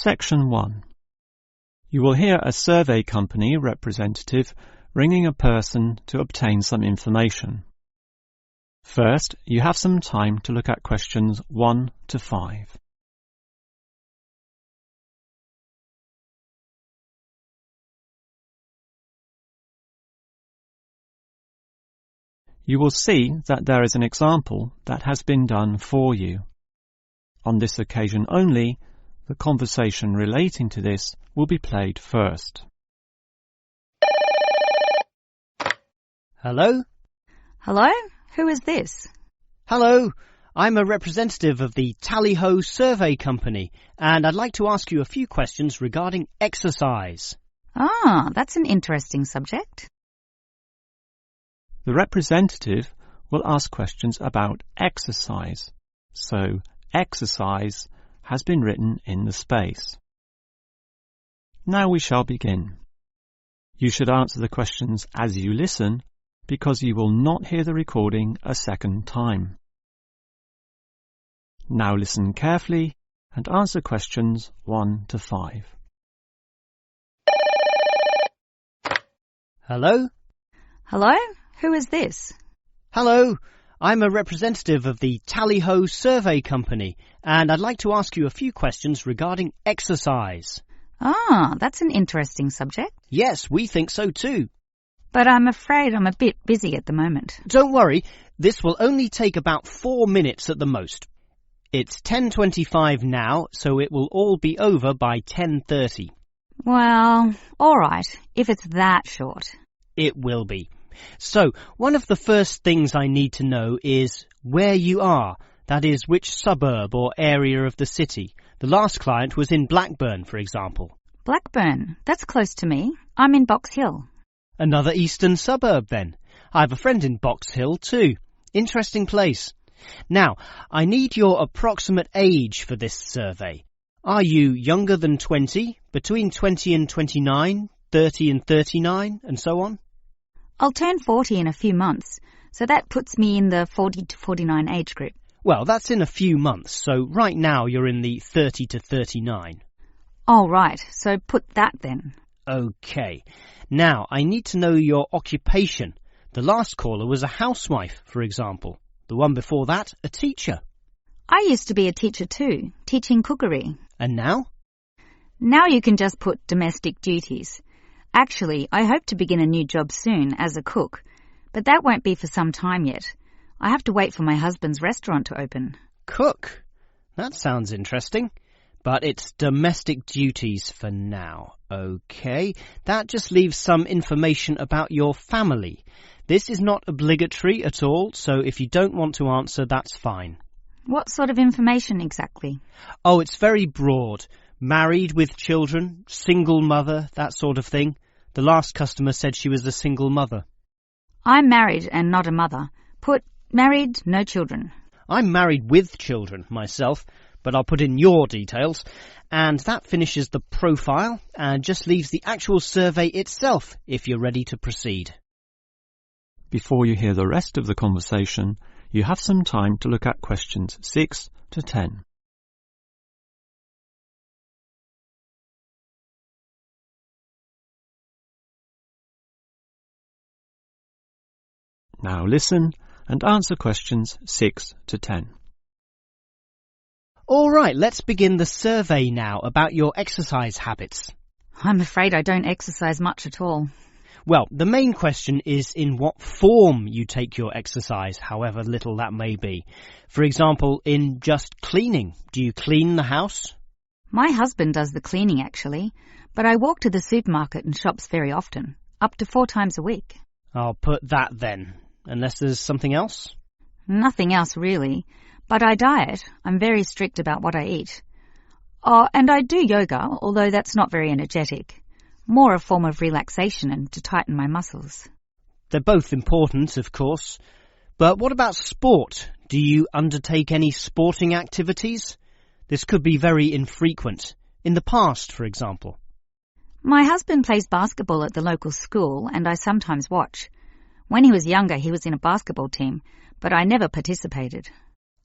Section 1. You will hear a survey company representative ringing a person to obtain some information. First, you have some time to look at questions 1 to 5. You will see that there is an example that has been done for you. On this occasion only, the conversation relating to this will be played first. Hello? Hello? Who is this? Hello. I'm a representative of the Tally-Ho Survey Company, and I'd like to ask you a few questions regarding exercise. Ah, that's an interesting subject. The representative will ask questions about exercise, so exercise has been written in the space. Now we shall begin. You should answer the questions as you listen, because you will not hear the recording a second time. Now listen carefully and answer questions 1 to 5. Hello? Hello? Who is this? Hello. I'm a representative of the Tally-Ho Survey Company, and I'd like to ask you a few questions regarding exercise. Ah, that's an interesting subject. Yes, we think so too. But I'm afraid I'm a bit busy at the moment. Don't worry, this will only take about 4 minutes at the most. It's 10:25 now, so it will all be over by 10:30. Well, all right, if it's that short. It will be. So, one of the first things I need to know is where you are. That is, which suburb or area of the city. The last client was in Blackburn, for example. Blackburn? That's close to me. I'm in Box Hill. Another eastern suburb, then. I have a friend in Box Hill, too. Interesting place. Now, I need your approximate age for this survey. Are you younger than 20, between 20 and 29, 30 and 39, and so on? I'll turn 40 in a few months, so that puts me in the 40 to 49 age group. Well, that's in a few months, so right now you're in the 30 to 39. Oh, right, so put that then. OK. Now, I need to know your occupation. The last caller was a housewife, for example. The one before that, a teacher. I used to be a teacher too, teaching cookery. And now? Now you can just put domestic duties. Actually, I hope to begin a new job soon as a cook, but that won't be for some time yet. I have to wait for my husband's restaurant to open. Cook? That sounds interesting. But it's domestic duties for now. OK. That just leaves some information about your family. This is not obligatory at all, so if you don't want to answer, that's fine. What sort of information exactly? Oh, it's very broad. Married with children, single mother, that sort of thing. The last customer said she was a single mother. I'm married and not a mother. Put married, no children. I'm married with children myself, but I'll put in your details. And that finishes the profile and just leaves the actual survey itself if you're ready to proceed. Before you hear the rest of the conversation, you have some time to look at questions 6 to 10. Now listen and answer questions 6 to 10. All right, let's begin the survey now about your exercise habits. I'm afraid I don't exercise much at all. Well, the main question is in what form you take your exercise, however little that may be. For example, in just cleaning. Do you clean the house? My husband does the cleaning, actually, but I walk to the supermarket and shops very often, up to 4 times a week. I'll put that then, unless there's something else. Nothing else, really. But I diet. I'm very strict about what I eat. Oh, and I do yoga, although that's not very energetic. More a form of relaxation and to tighten my muscles. They're both important, of course. But what about sport? Do you undertake any sporting activities? This could be very infrequent. In the past, for example. My husband plays basketball at the local school, and I sometimes watch. When he was younger, he was in a basketball team, but I never participated.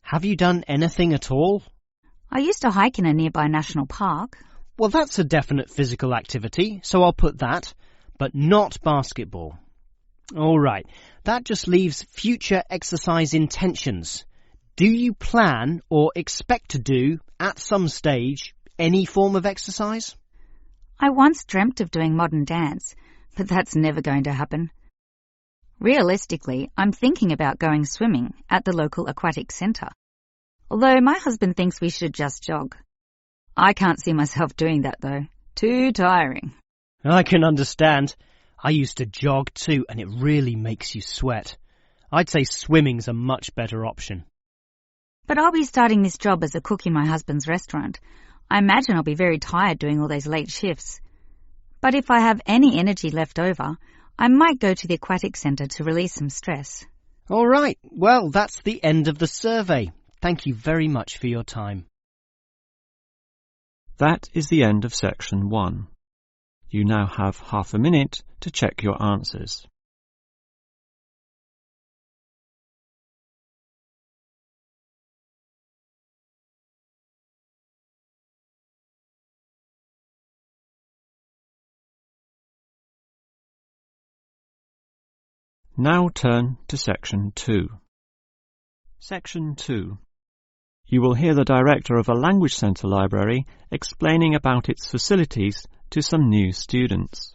Have you done anything at all? I used to hike in a nearby national park. Well, that's a definite physical activity, so I'll put that, but not basketball. All right, that just leaves future exercise intentions. Do you plan or expect to do, at some stage, any form of exercise? I once dreamt of doing modern dance, but that's never going to happen. Realistically, I'm thinking about going swimming at the local aquatic centre, although my husband thinks we should just jog. I can't see myself doing that, though. Too tiring. I can understand. I used to jog too, and it really makes you sweat. I'd say swimming's a much better option. But I'll be starting this job as a cook in my husband's restaurant. I imagine I'll be very tired doing all those late shifts. But if I have any energy left over, I might go to the aquatic centre to release some stress. All right, well, that's the end of the survey. Thank you very much for your time. That is the end of section 1. You now have half a minute to check your answers. Now turn to section 2. Section 2. You will hear the director of a Language Centre library explaining about its facilities to some new students.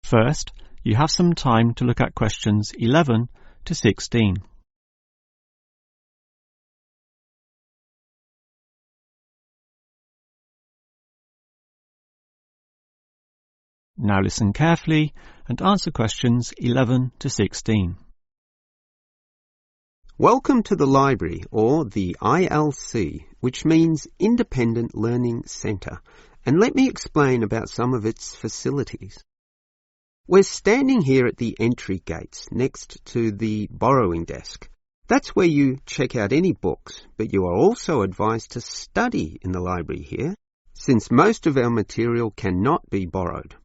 First, you have some time to look at questions 11 to 16. Now listen carefully and answer questions 11 to 16. Welcome to the library, or the ILC, which means Independent Learning Centre, and let me explain about some of its facilities. We're standing here at the entry gates next to the borrowing desk. That's where you check out any books, but you are also advised to study in the library here, since most of our material cannot be borrowed.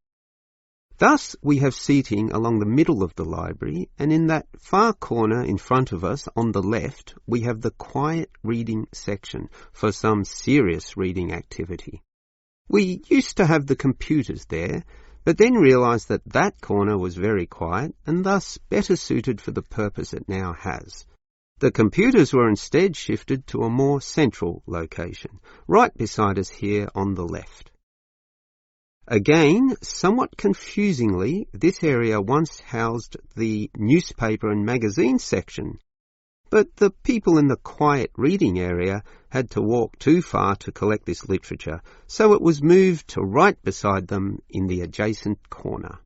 Thus, we have seating along the middle of the library, and in that far corner in front of us on the left, we have the quiet reading section for some serious reading activity. We used to have the computers there, but then realised that that corner was very quiet and thus better suited for the purpose it now has. The computers were instead shifted to a more central location, right beside us here on the left. Again, somewhat confusingly, this area once housed the newspaper and magazine section, but the people in the quiet reading area had to walk too far to collect this literature, so it was moved to right beside them in the adjacent corner.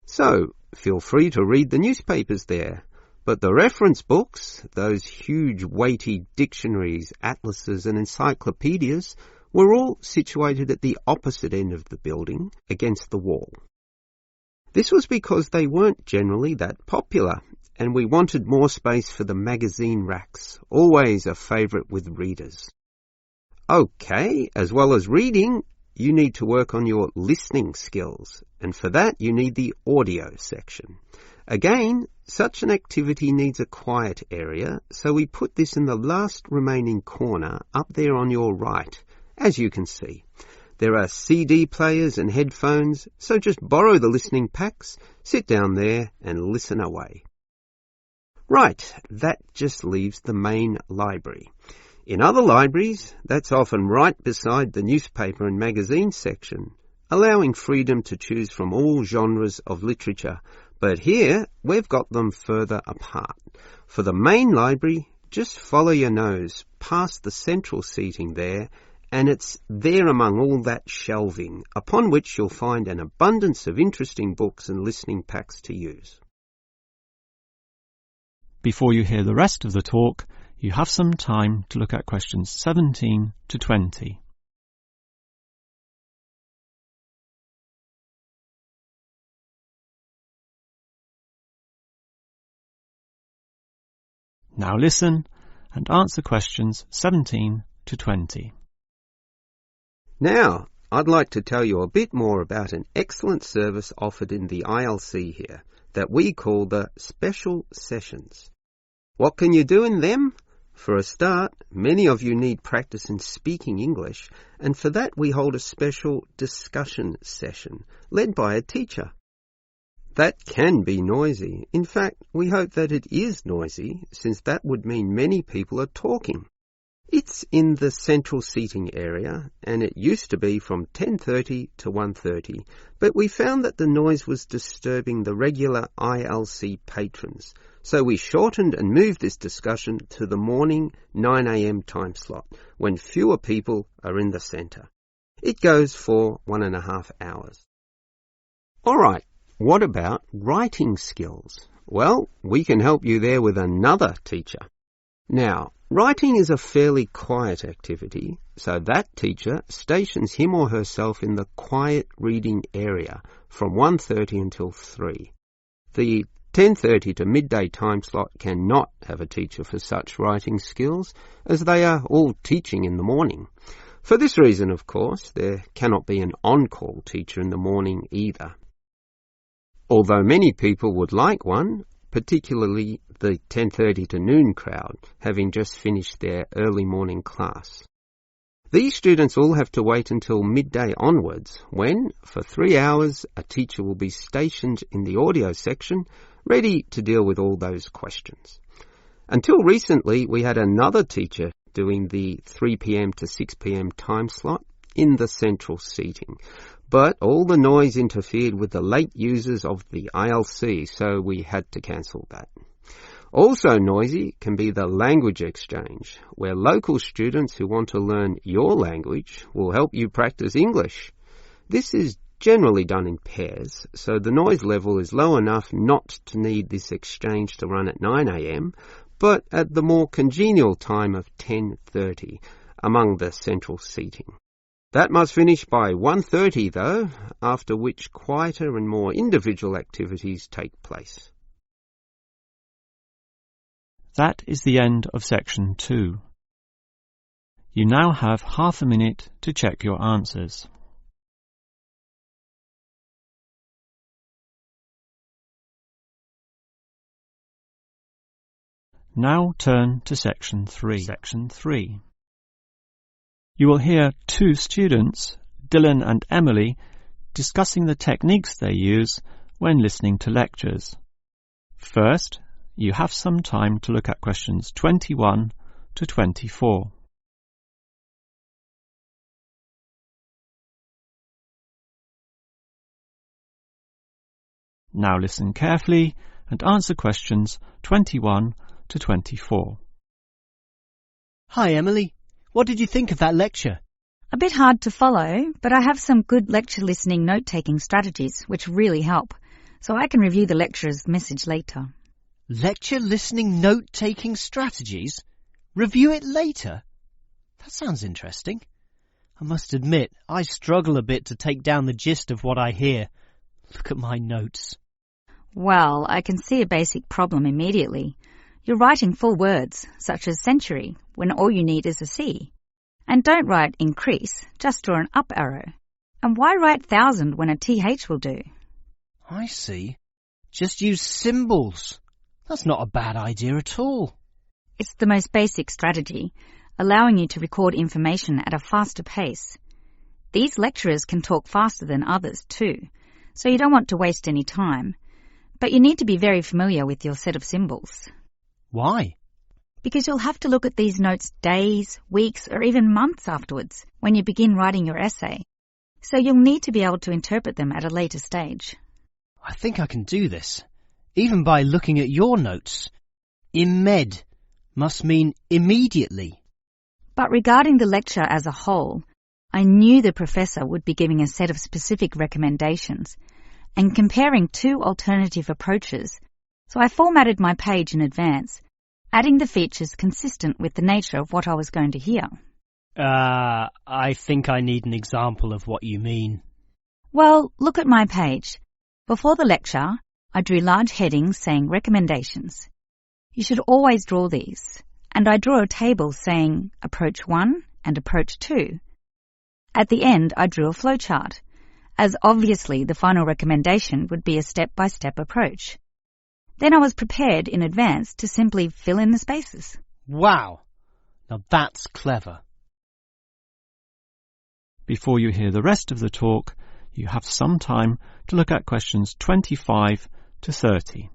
So, feel free to read the newspapers there, but the reference books, those huge weighty dictionaries, atlases and encyclopedias, were all situated at the opposite end of the building, against the wall. This was because they weren't generally that popular, and we wanted more space for the magazine racks, always a favourite with readers. Okay, as well as reading, you need to work on your listening skills, and for that you need the audio section. Again, such an activity needs a quiet area, so we put this in the last remaining corner up there on your right. As you can see, there are CD players and headphones, so just borrow the listening packs, sit down there and listen away. Right, that just leaves the main library. In other libraries, that's often right beside the newspaper and magazine section, allowing freedom to choose from all genres of literature, but here we've got them further apart. For the main library, just follow your nose past the central seating there, and it's there among all that shelving, upon which you'll find an abundance of interesting books and listening packs to use. Before you hear the rest of the talk, you have some time to look at questions 17 to 20. Now listen and answer questions 17 to 20. Now, I'd like to tell you a bit more about an excellent service offered in the ILC here that we call the Special Sessions. What can you do in them? For a start, many of you need practice in speaking English, and for that we hold a special discussion session, led by a teacher. That can be noisy. In fact, we hope that it is noisy, since that would mean many people are talking. It's in the central seating area, and it used to be from 10:30 to 1:30, but we found that the noise was disturbing the regular ILC patrons, so we shortened and moved this discussion to the morning 9 a.m. time slot, when fewer people are in the centre. It goes for 1.5 hours. All right, what about writing skills? Well, we can help you there with another teacher. Now, writing is a fairly quiet activity, so that teacher stations him or herself in the quiet reading area from 1:30 until 3. The 10:30 to midday time slot cannot have a teacher for such writing skills, as they are all teaching in the morning. For this reason, of course, there cannot be an on-call teacher in the morning either. Although many people would like one, particularly the 10:30 to noon crowd, having just finished their early morning class. These students all have to wait until midday onwards, when, for 3 hours, a teacher will be stationed in the audio section, ready to deal with all those questions. Until recently, we had another teacher doing the 3 p.m. to 6 p.m. time slot in the central seating. But all the noise interfered with the late users of the ILC, so we had to cancel that. Also noisy can be the language exchange, where local students who want to learn your language will help you practice English. This is generally done in pairs, so the noise level is low enough not to need this exchange to run at 9 a.m, but at the more congenial time of 10:30 among the central seating. That must finish by 1:30 though, after which quieter and more individual activities take place. That is the end of section 2. You now have half a minute to check your answers. Now turn to section 3. Section 3. You will hear two students, Dylan and Emily, discussing the techniques they use when listening to lectures. First, you have some time to look at questions 21 to 24. Now listen carefully and answer questions 21 to 24. Hi, Emily. What did you think of that lecture? A bit hard to follow, but I have some good lecture listening note-taking strategies which really help, so I can review the lecturer's message later. Lecture listening note-taking strategies? Review it later? That sounds interesting. I must admit, I struggle a bit to take down the gist of what I hear. Look at my notes. Well, I can see a basic problem immediately. You're writing full words, such as century, when all you need is a C. And don't write increase, just draw an up arrow. And why write 1,000 when a TH will do? I see. Just use symbols. That's not a bad idea at all. It's the most basic strategy, allowing you to record information at a faster pace. These lecturers can talk faster than others too, so you don't want to waste any time. But you need to be very familiar with your set of symbols. Why? Because you'll have to look at these notes days, weeks, or even months afterwards when you begin writing your essay. So you'll need to be able to interpret them at a later stage. I think I can do this, even by looking at your notes. Imed must mean immediately. But regarding the lecture as a whole, I knew the professor would be giving a set of specific recommendations and comparing two alternative approaches, so I formatted my page in advance, adding the features consistent with the nature of what I was going to hear. I think I need an example of what you mean. Well, look at my page. Before the lecture, I drew large headings saying recommendations. You should always draw these, and I drew a table saying approach 1 and approach 2. At the end, I drew a flowchart, as obviously the final recommendation would be a step-by-step approach. Then I was prepared in advance to simply fill in the spaces. Wow! Now that's clever. Before you hear the rest of the talk, you have some time to look at questions 25 to 30.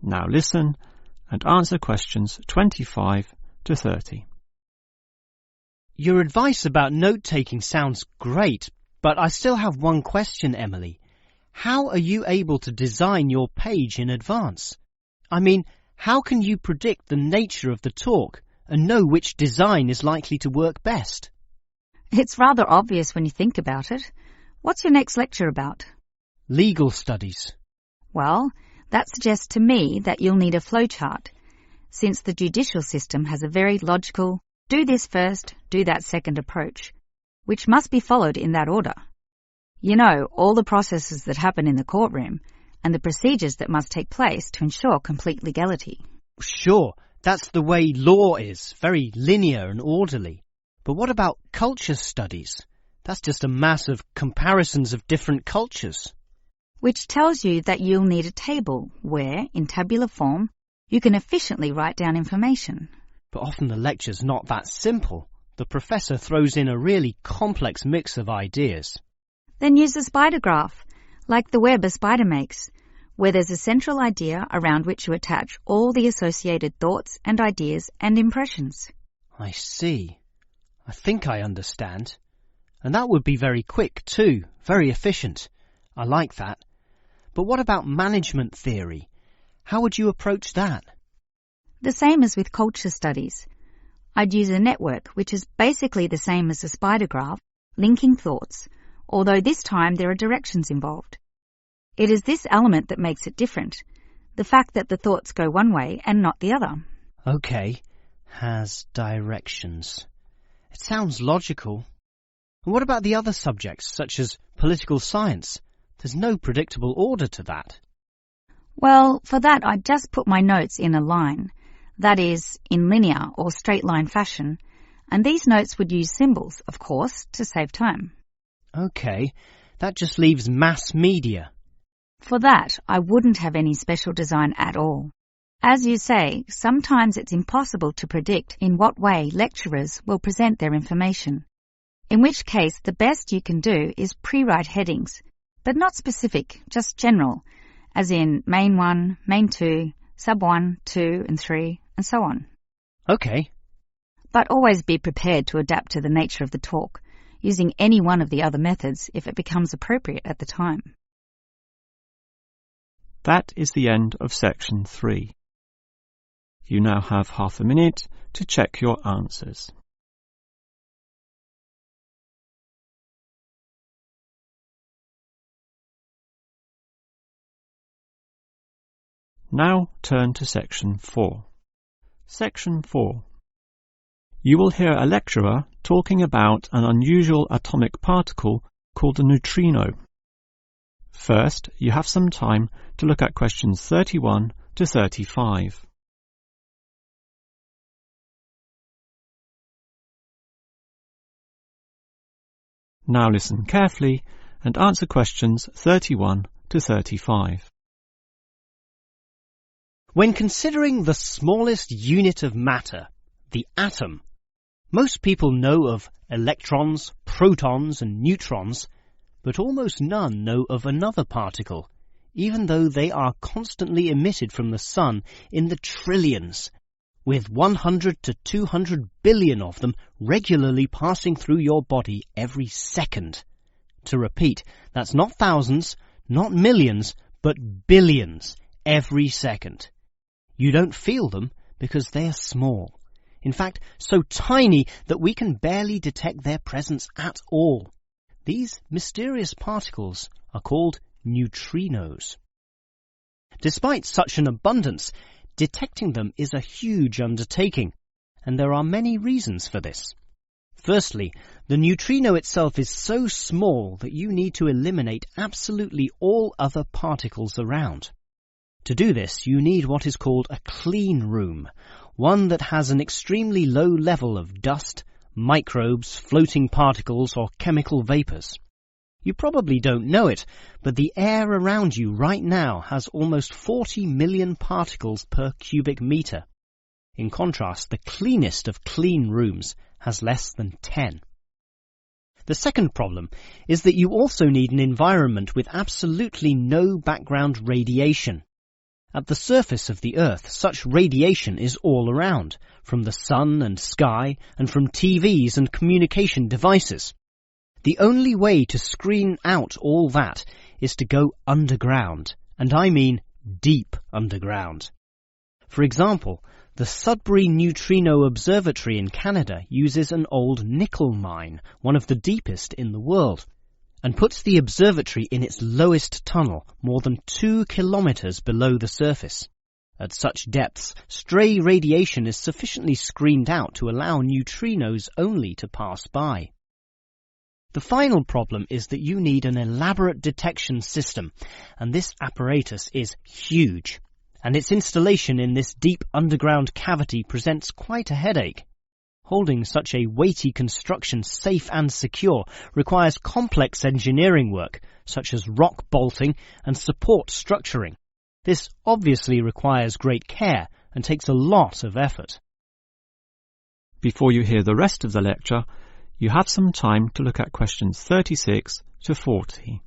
Now listen and answer questions 25 to 30. Your advice about note-taking sounds great, but I still have one question, Emily. How are you able to design your page in advance? I mean, how can you predict the nature of the talk and know which design is likely to work best? It's rather obvious when you think about it. What's your next lecture about? Legal studies. Well, that suggests to me that you'll need a flowchart, since the judicial system has a very logical, do this first, do that second approach, which must be followed in that order. You know, all the processes that happen in the courtroom and the procedures that must take place to ensure complete legality. Sure, that's the way law is, very linear and orderly. But what about culture studies? That's just a mass of comparisons of different cultures. Which tells you that you'll need a table where, in tabular form, you can efficiently write down information. But often the lecture's not that simple. The professor throws in a really complex mix of ideas. Then use a spider graph, like the web a spider makes, where there's a central idea around which you attach all the associated thoughts and ideas and impressions. I see. I think I understand. And that would be very quick too, very efficient. I like that. But what about management theory? How would you approach that? The same as with culture studies. I'd use a network, which is basically the same as a spider graph, linking thoughts, although this time there are directions involved. It is this element that makes it different, the fact that the thoughts go one way and not the other. Okay, has directions. It sounds logical. And what about the other subjects, such as political science? There's no predictable order to that. Well, for that I'd just put my notes in a line, that is, in linear or straight line fashion, and these notes would use symbols, of course, to save time. Okay, that just leaves mass media. For that, I wouldn't have any special design at all. As you say, sometimes it's impossible to predict in what way lecturers will present their information, in which case the best you can do is pre-write headings, but not specific, just general, as in main 1, main 2, sub 1, 2 and 3, and so on. Okay. But always be prepared to adapt to the nature of the talk, using any one of the other methods if it becomes appropriate at the time. That is the end of section 3. You now have half a minute to check your answers. Now turn to section 4. Section 4. You will hear a lecturer talking about an unusual atomic particle called a neutrino. First, you have some time to look at questions 31 to 35. Now listen carefully and answer questions 31 to 35. When considering the smallest unit of matter, the atom, most people know of electrons, protons and neutrons, but almost none know of another particle, even though they are constantly emitted from the sun in the trillions, with 100 to 200 billion of them regularly passing through your body every second. To repeat, that's not thousands, not millions, but billions every second. You don't feel them because they are small. In fact, so tiny that we can barely detect their presence at all. These mysterious particles are called neutrinos. Despite such an abundance, detecting them is a huge undertaking, and there are many reasons for this. Firstly, the neutrino itself is so small that you need to eliminate absolutely all other particles around. To do this, you need what is called a clean room, one that has an extremely low level of dust, microbes, floating particles, or chemical vapors. You probably don't know it, but the air around you right now has almost 40 million particles per cubic metre. In contrast, the cleanest of clean rooms has less than 10. The second problem is that you also need an environment with absolutely no background radiation. At the surface of the Earth, such radiation is all around, from the sun and sky, and from TVs and communication devices. The only way to screen out all that is to go underground, and I mean deep underground. For example, the Sudbury Neutrino Observatory in Canada uses an old nickel mine, one of the deepest in the world, and puts the observatory in its lowest tunnel, more than 2 kilometres below the surface. At such depths, stray radiation is sufficiently screened out to allow neutrinos only to pass by. The final problem is that you need an elaborate detection system, and this apparatus is huge, and its installation in this deep underground cavity presents quite a headache. Holding such a weighty construction safe and secure requires complex engineering work, such as rock bolting and support structuring. This obviously requires great care and takes a lot of effort. Before you hear the rest of the lecture, you have some time to look at questions 36 to 40.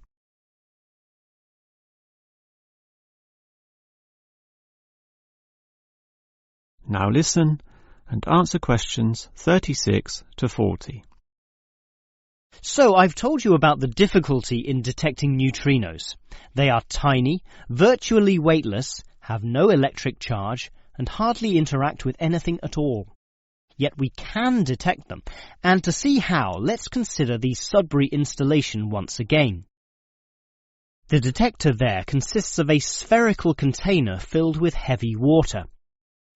Now listen and answer questions 36 to 40. So I've told you about the difficulty in detecting neutrinos. They are tiny, virtually weightless, have no electric charge, and hardly interact with anything at all. Yet we can detect them, and to see how, let's consider the Sudbury installation once again. The detector there consists of a spherical container filled with heavy water.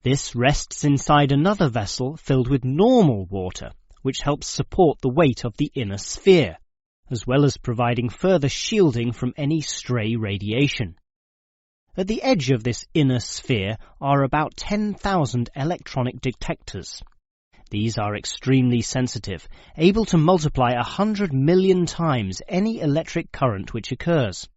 This rests inside another vessel filled with normal water, which helps support the weight of the inner sphere, as well as providing further shielding from any stray radiation. At the edge of this inner sphere are about 10,000 electronic detectors. These are extremely sensitive, able to multiply 100 million times any electric current which occurs.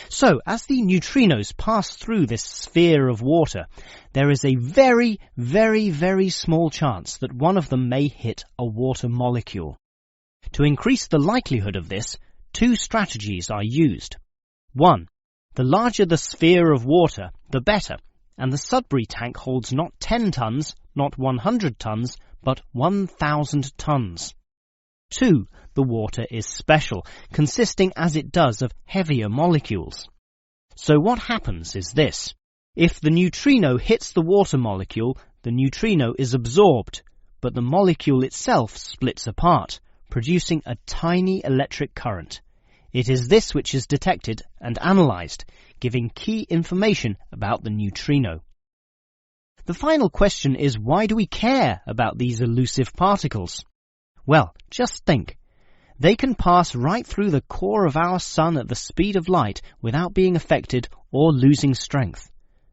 So, as the neutrinos pass through this sphere of water, there is a very, very, very small chance that one of them may hit a water molecule. To increase the likelihood of this, 2 strategies are used. 1. The larger the sphere of water, the better, and the Sudbury tank holds not 10 tons, not 100 tons, but 1,000 tons. 2. The water is special, consisting as it does of heavier molecules. So what happens is this. If the neutrino hits the water molecule, the neutrino is absorbed, but the molecule itself splits apart, producing a tiny electric current. It is this which is detected and analysed, giving key information about the neutrino. The final question is, why do we care about these elusive particles? Well, just think. They can pass right through the core of our sun at the speed of light without being affected or losing strength.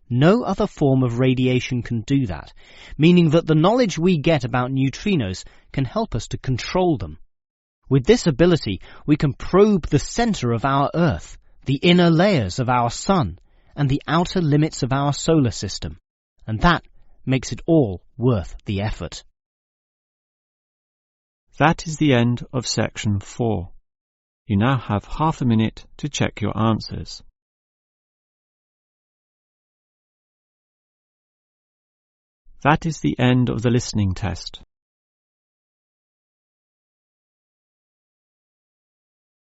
No other form of radiation can do that, meaning that the knowledge we get about neutrinos can help us to control them. With this ability, we can probe the center of our Earth, the inner layers of our sun, and the outer limits of our solar system. And that makes it all worth the effort. That is the end of section 4. You now have half a minute to check your answers. That is the end of the listening test.